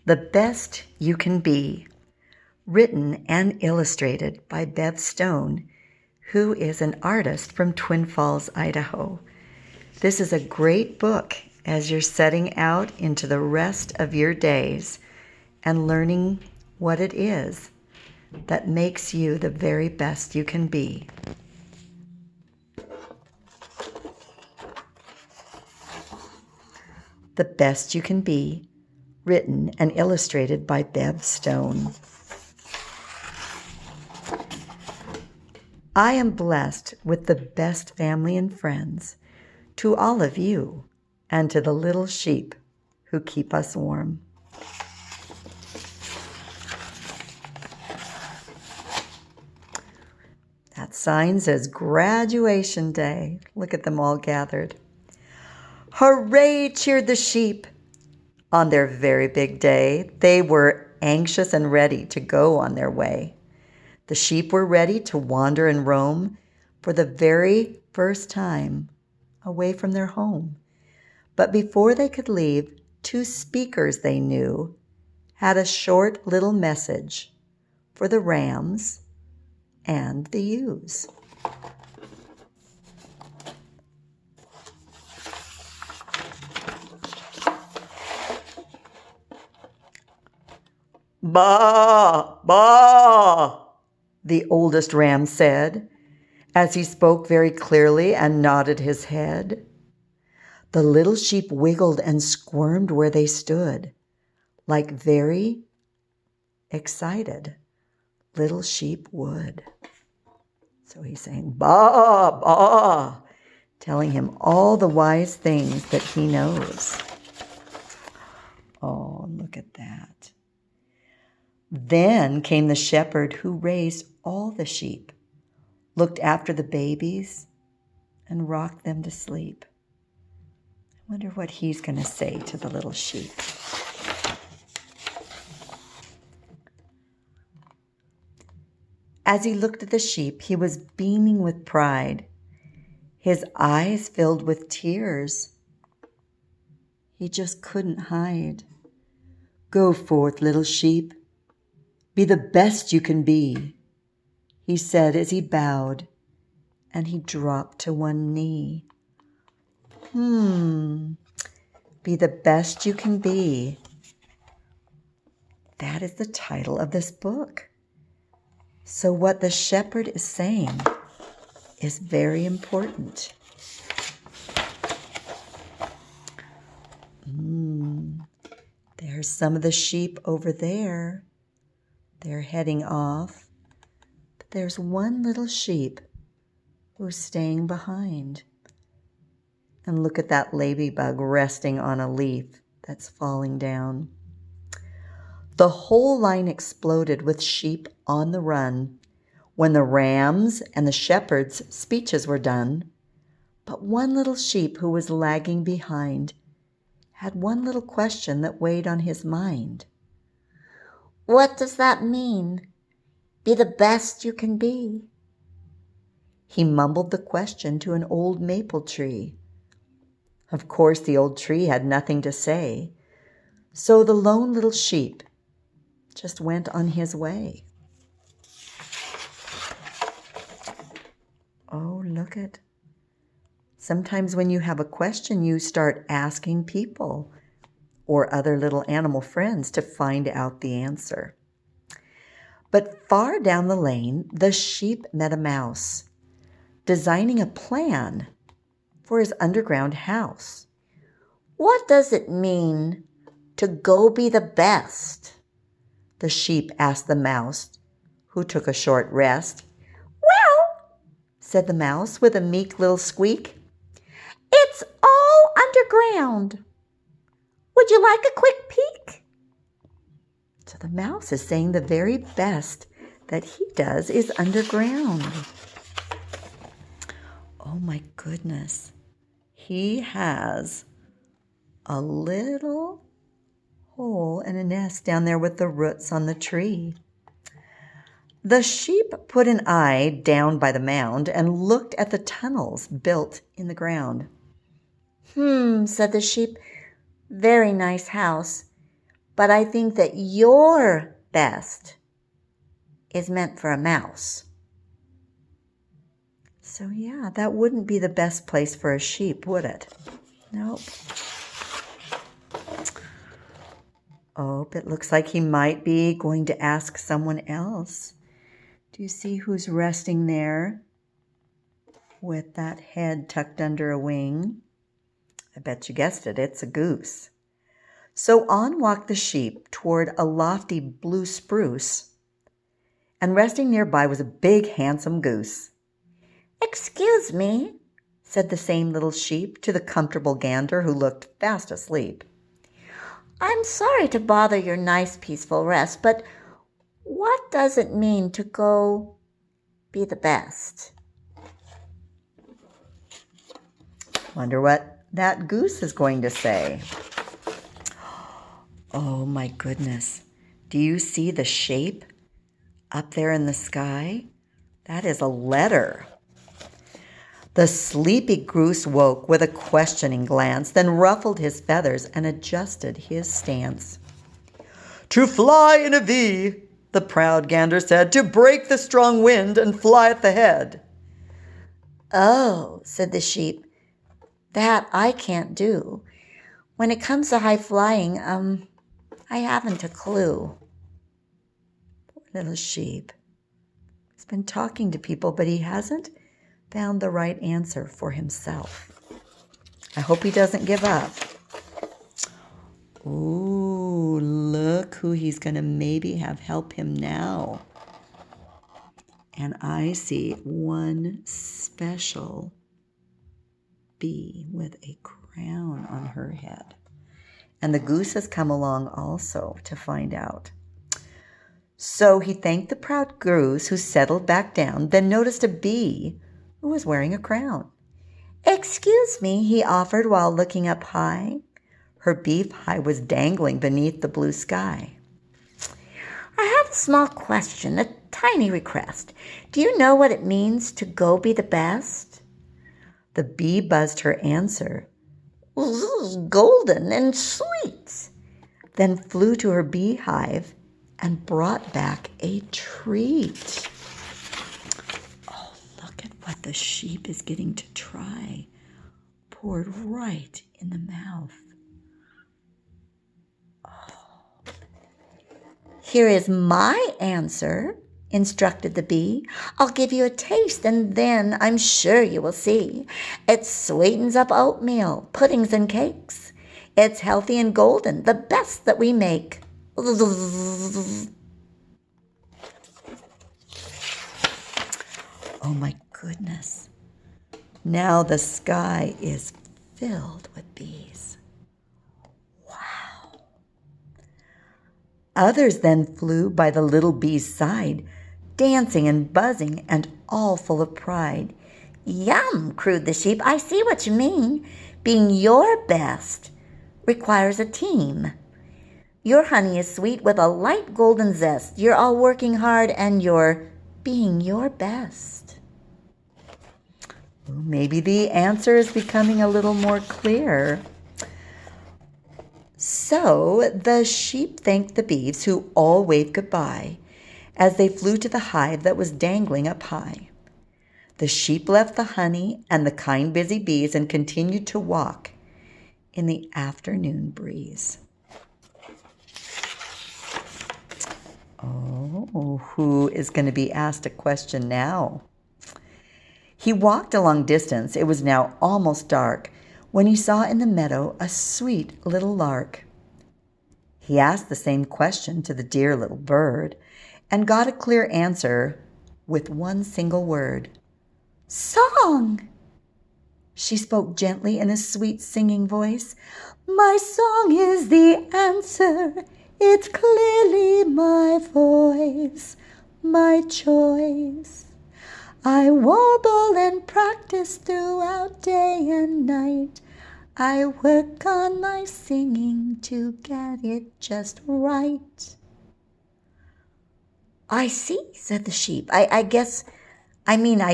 The Best You Can Be, written and illustrated by Bev Stone, who is an artist from Twin Falls, Idaho. This is a great book as you're setting out into the rest of your days and learning what it is that makes you the very best you can be. The Best You Can Be, written and illustrated by Bev Stone. I am blessed with the best family and friends, to all of you, and to the little sheep who keep us warm. That sign says graduation day. Look at them all gathered. Hooray, cheered the sheep. On their very big day, they were anxious and ready to go on their way. The sheep were ready to wander and roam for the very first time away from their home. But before they could leave, two speakers they knew had a short little message for the rams and the ewes. Baa, baa, the oldest ram said, as he spoke very clearly and nodded his head. The little sheep wiggled and squirmed where they stood, like very excited little sheep would. So he's saying, baa, baa, telling him all the wise things that he knows. Oh, look at that. Then came the shepherd who raised all the sheep, looked after the babies, and rocked them to sleep. I wonder what he's going to say to the little sheep. As he looked at the sheep, he was beaming with pride, his eyes filled with tears. He just couldn't hide. Go forth, little sheep. Be the best you can be, he said as he bowed, and he dropped to one knee. Be the best you can be. That is the title of this book. So what the shepherd is saying is very important. There's some of the sheep over there. They're heading off. But there's one little sheep who's staying behind. And look at that ladybug resting on a leaf that's falling down. The whole line exploded with sheep on the run when the rams and the shepherds' speeches were done. But one little sheep who was lagging behind had one little question that weighed on his mind. What does that mean? Be the best you can be. He mumbled the question to an old maple tree. Of course, the old tree had nothing to say, so the lone little sheep just went on his way. Oh, look at. Sometimes when you have a question, you start asking people or other little animal friends to find out the answer. But far down the lane, the sheep met a mouse, designing a plan for his underground house. What does it mean to go be the best? The sheep asked the mouse, who took a short rest. Well, said the mouse with a meek little squeak, it's all underground. Would you like a quick peek? So the mouse is saying the very best that he does is underground. Oh my goodness. He has a little hole and a nest down there with the roots on the tree. The sheep put an eye down by the mound and looked at the tunnels built in the ground. Said the sheep, very nice house, but I think that your best is meant for a mouse. So yeah, that wouldn't be the best place for a sheep, would it? Nope. Oh, it looks like he might be going to ask someone else. Do you see who's resting there with that head tucked under a wing? I bet you guessed it, it's a goose. So on walked the sheep toward a lofty blue spruce, and resting nearby was a big, handsome goose. "Excuse me," said the same little sheep to the comfortable gander who looked fast asleep. "I'm sorry to bother your nice, peaceful rest, but what does it mean to go be the best?" Wonder what that goose is going to say. Oh my goodness. Do you see the shape up there in the sky? That is a letter. The sleepy goose woke with a questioning glance, then ruffled his feathers and adjusted his stance. "To fly in a V," the proud gander said, "to break the strong wind and fly at the head." "Oh," said the sheep, "that I can't do. When it comes to high flying, I haven't a clue." Poor little sheep. He's been talking to people, but he hasn't found the right answer for himself. I hope he doesn't give up. Ooh, look who he's going to maybe have help him now. And I see one special bee with a crown on her head. And the goose has come along also to find out. So he thanked the proud goose, who settled back down, then noticed a bee who was wearing a crown. "Excuse me," he offered while looking up high. Her beef hive was dangling beneath the blue sky. "I have a small question, a tiny request. Do you know what it means to go be the best?" The bee buzzed her answer, "Golden and sweet," then flew to her beehive and brought back a treat. Oh, look at what the sheep is getting to try. Poured right in the mouth. Oh. "Here is my answer," instructed the bee. "I'll give you a taste, and then I'm sure you will see. It sweetens up oatmeal, puddings, and cakes. It's healthy and golden, the best that we make." Oh my goodness. Now the sky is filled with bees. Wow. Others then flew by the little bee's side, dancing and buzzing and all full of pride. "Yum," crowed the sheep, "I see what you mean. Being your best requires a team. Your honey is sweet with a light golden zest. You're all working hard and you're being your best." Well, maybe the answer is becoming a little more clear. So the sheep thanked the bees, who all waved goodbye as they flew to the hive that was dangling up high. The sheep left the honey and the kind busy bees and continued to walk in the afternoon breeze. Oh, who is going to be asked a question now? He walked a long distance. It was now almost dark when he saw in the meadow a sweet little lark. He asked the same question to the dear little bird and got a clear answer with one single word. "Song!" She spoke gently in a sweet singing voice. "My song is the answer. It's clearly my voice, my choice. I warble and practice throughout day and night. I work on my singing to get it just right." "I see," said the sheep. I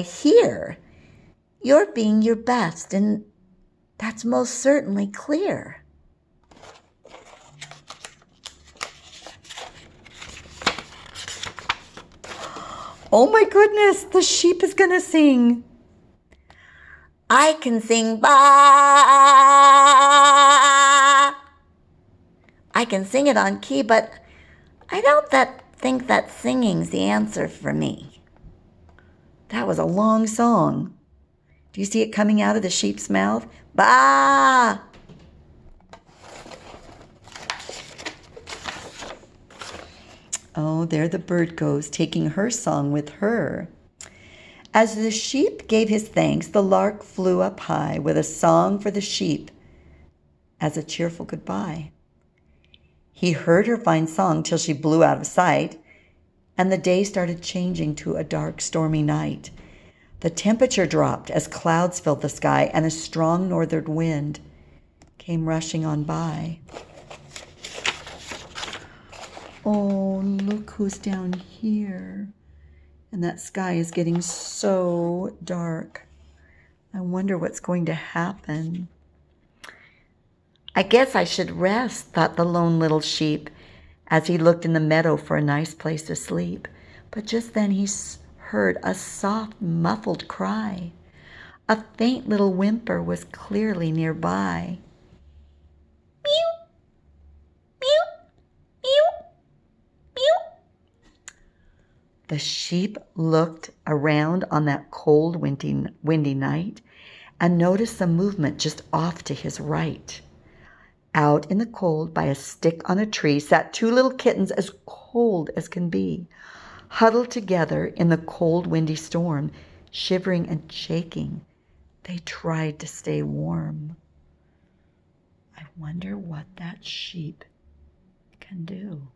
hear. You're being your best, and that's most certainly clear." Oh my goodness, the sheep is gonna sing. I can sing ba. I can sing it on key, but I don't think that singing's the answer for me. That was a long song. Do you see it coming out of the sheep's mouth? Ba! Oh, there the bird goes, taking her song with her. As the sheep gave his thanks, the lark flew up high with a song for the sheep as a cheerful goodbye. He heard her fine song till she blew out of sight, and the day started changing to a dark, stormy night. The temperature dropped as clouds filled the sky, and a strong northern wind came rushing on by. Oh, look who's down here. And that sky is getting so dark. I wonder what's going to happen. I guess I should rest, thought the lone little sheep, as he looked in the meadow for a nice place to sleep. But just then he heard a soft, muffled cry. A faint little whimper was clearly nearby. Mew, mew, mew, mew. The sheep looked around on that cold, windy night and noticed some movement just off to his right. Out in the cold, by a stick on a tree, sat two little kittens as cold as can be, huddled together in the cold, windy storm, shivering and shaking. They tried to stay warm. I wonder what that sheep can do.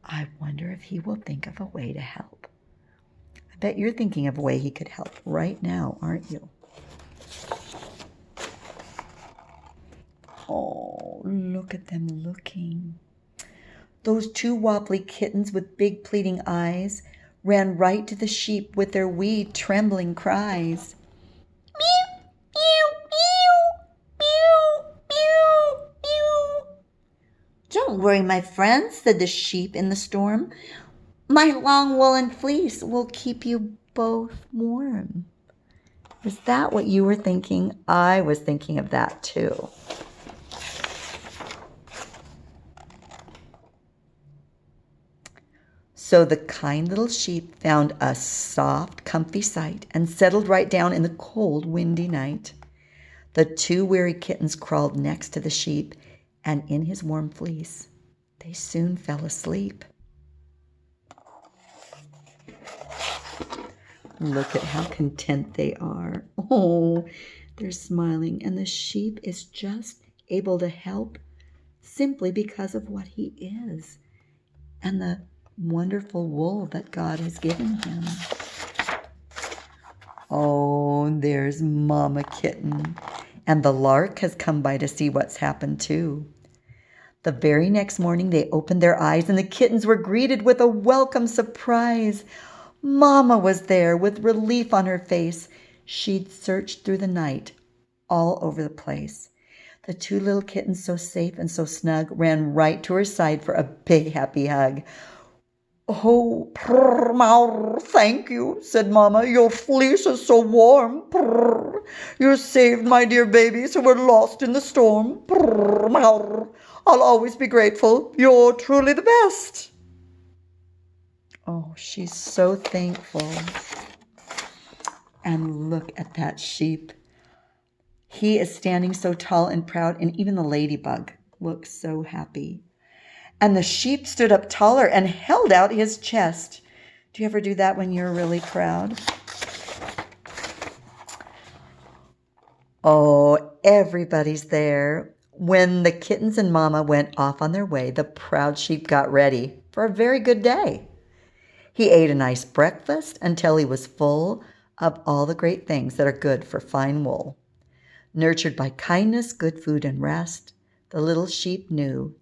I wonder if he will think of a way to help. I bet you're thinking of a way he could help right now, aren't you? Oh, look at them looking. Those two wobbly kittens with big pleading eyes ran right to the sheep with their wee trembling cries. Mew, mew, mew, mew, mew, mew. Don't worry, my friends, said the sheep in the storm. My long woolen fleece will keep you both warm. Is that what you were thinking? I was thinking of that too. So the kind little sheep found a soft, comfy site and settled right down in the cold, windy night. The two weary kittens crawled next to the sheep, and in his warm fleece, they soon fell asleep. Look at how content they are. Oh, they're smiling, and the sheep is just able to help simply because of what he is and the wonderful wool that God has given him. Oh, there's Mama Kitten, and the lark has come by to see what's happened too. The very next morning they opened their eyes, and the kittens were greeted with a welcome surprise. Mama was there with relief on her face. She'd searched through the night all over the place. The two little kittens, so safe and so snug, ran right to her side for a big happy hug. Oh, prr, mour, thank you, said Mama. Your fleece is so warm. Prr. You saved my dear babies who were lost in the storm. Prr, mour. I'll always be grateful. You're truly the best. Oh, she's so thankful. And look at that sheep. He is standing so tall and proud, and even the ladybug looks so happy. And the sheep stood up taller and held out his chest. Do you ever do that when you're really proud? Oh, everybody's there. When the kittens and Mama went off on their way, the proud sheep got ready for a very good day. He ate a nice breakfast until he was full of all the great things that are good for fine wool. Nurtured by kindness, good food, and rest, the little sheep knew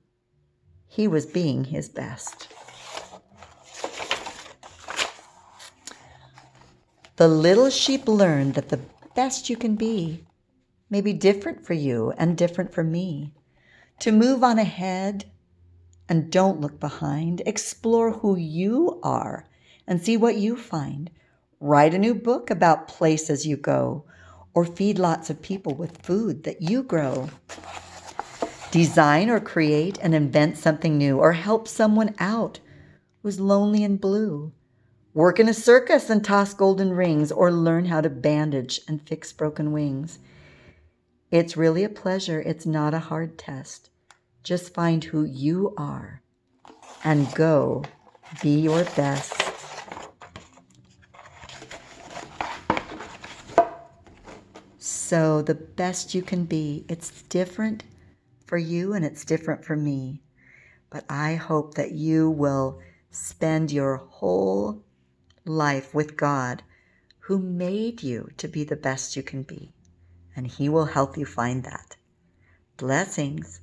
he was being his best. The little sheep learned that the best you can be may be different for you and different for me. To move on ahead and don't look behind, explore who you are and see what you find. Write a new book about places you go, or feed lots of people with food that you grow. Design or create and invent something new, or help someone out who's lonely and blue. Work in a circus and toss golden rings, or learn how to bandage and fix broken wings. It's really a pleasure. It's not a hard test. Just find who you are and go be your best. So the best you can be, it's different for you and it's different for me. But I hope that you will spend your whole life with God, who made you to be the best you can be. And He will help you find that. Blessings.